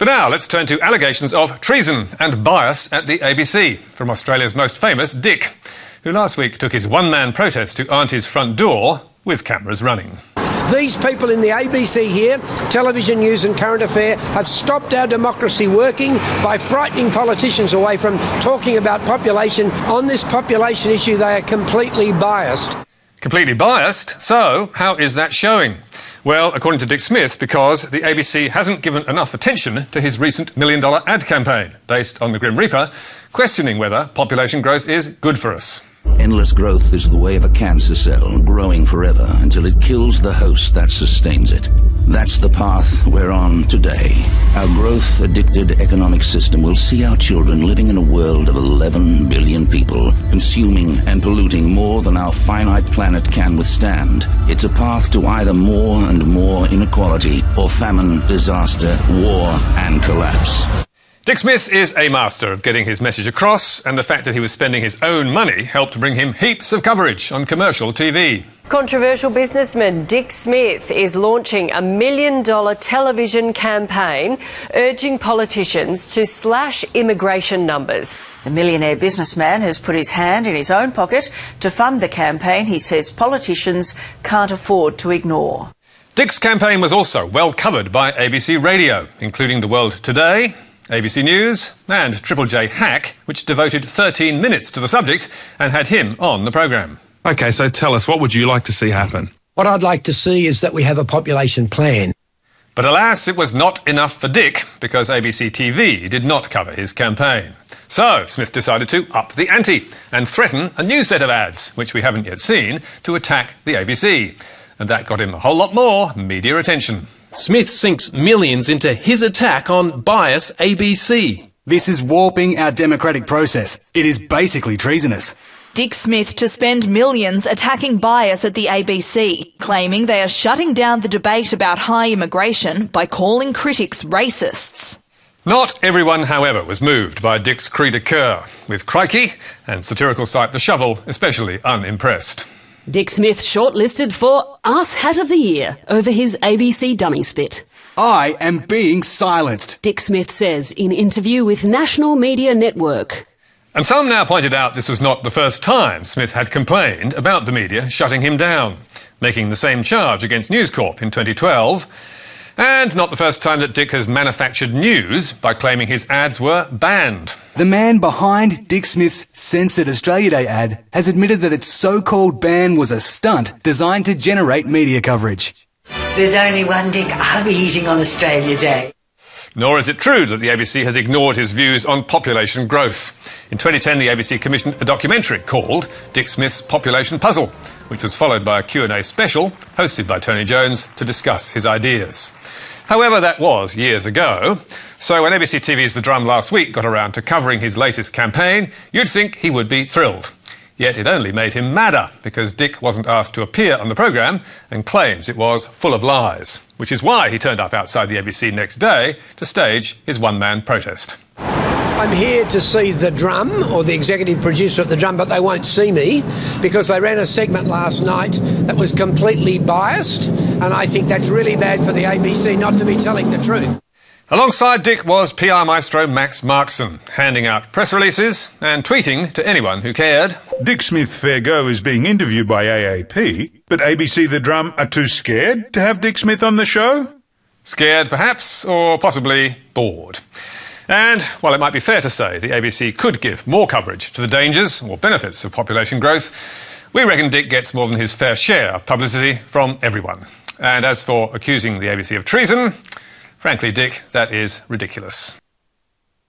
But now let's turn to allegations of treason and bias at the ABC from Australia's most famous Dick, who last week took his one-man protest to Auntie's front door with cameras running. These people in the ABC here, television news and current affair, have stopped our democracy working by frightening politicians away from talking about population. On this population issue, they are completely biased. Completely biased? So, how is that showing? Well, according to Dick Smith, because the ABC hasn't given enough attention to his recent $1 million ad campaign, based on the Grim Reaper, questioning whether population growth is good for us. Endless growth is the way of a cancer cell, growing forever until it kills the host that sustains it. That's the path we're on today. Our growth-addicted economic system will see our children living in a world of 11 billion people, consuming and polluting more than our finite planet can withstand. It's a path to either more and more inequality, or famine, disaster, war, and collapse. Dick Smith is a master of getting his message across, and the fact that he was spending his own money helped bring him heaps of coverage on commercial TV. Controversial businessman Dick Smith is launching a $1 million television campaign urging politicians to slash immigration numbers. The millionaire businessman has put his hand in his own pocket to fund the campaign he says politicians can't afford to ignore. Dick's campaign was also well covered by ABC Radio, including The World Today, ABC News and Triple J Hack, which devoted 13 minutes to the subject and had him on the programme. OK, so tell us, what would you like to see happen? What I'd like to see is that we have a population plan. But alas, it was not enough for Dick, because ABC TV did not cover his campaign. So Smith decided to up the ante and threaten a new set of ads, which we haven't yet seen, to attack the ABC. And that got him a whole lot more media attention. Smith sinks millions into his attack on bias ABC. This is warping our democratic process. It is basically treasonous. Dick Smith to spend millions attacking bias at the ABC, claiming they are shutting down the debate about high immigration by calling critics racists. Not everyone, however, was moved by Dick's cri de coeur, with Crikey and satirical site The Shovel especially unimpressed. Dick Smith shortlisted for Arse Hat of the Year over his ABC dummy spit. I am being silenced, Dick Smith says in interview with National Media Network. And some now pointed out this was not the first time Smith had complained about the media shutting him down, making the same charge against News Corp in 2012, and not the first time that Dick has manufactured news by claiming his ads were banned. The man behind Dick Smith's censored Australia Day ad has admitted that its so-called ban was a stunt designed to generate media coverage. There's only one Dick I'll be eating on Australia Day. Nor is it true that the ABC has ignored his views on population growth. In 2010, the ABC commissioned a documentary called Dick Smith's Population Puzzle, which was followed by a Q&A special hosted by Tony Jones to discuss his ideas. However, that was years ago, so when ABC TV's The Drum last week got around to covering his latest campaign, you'd think he would be thrilled. Yet it only made him madder, because Dick wasn't asked to appear on the programme and claims it was full of lies, which is why he turned up outside the ABC next day to stage his one-man protest. I'm here to see The Drum, or the executive producer of The Drum, but they won't see me because they ran a segment last night that was completely biased, and I think that's really bad for the ABC not to be telling the truth. Alongside Dick was PR maestro Max Markson, handing out press releases and tweeting to anyone who cared. Dick Smith fair go is being interviewed by AAP, but ABC The Drum are too scared to have Dick Smith on the show? Scared, perhaps, or possibly bored. And while it might be fair to say the ABC could give more coverage to the dangers or benefits of population growth, we reckon Dick gets more than his fair share of publicity from everyone. And as for accusing the ABC of treason, frankly, Dick, that is ridiculous.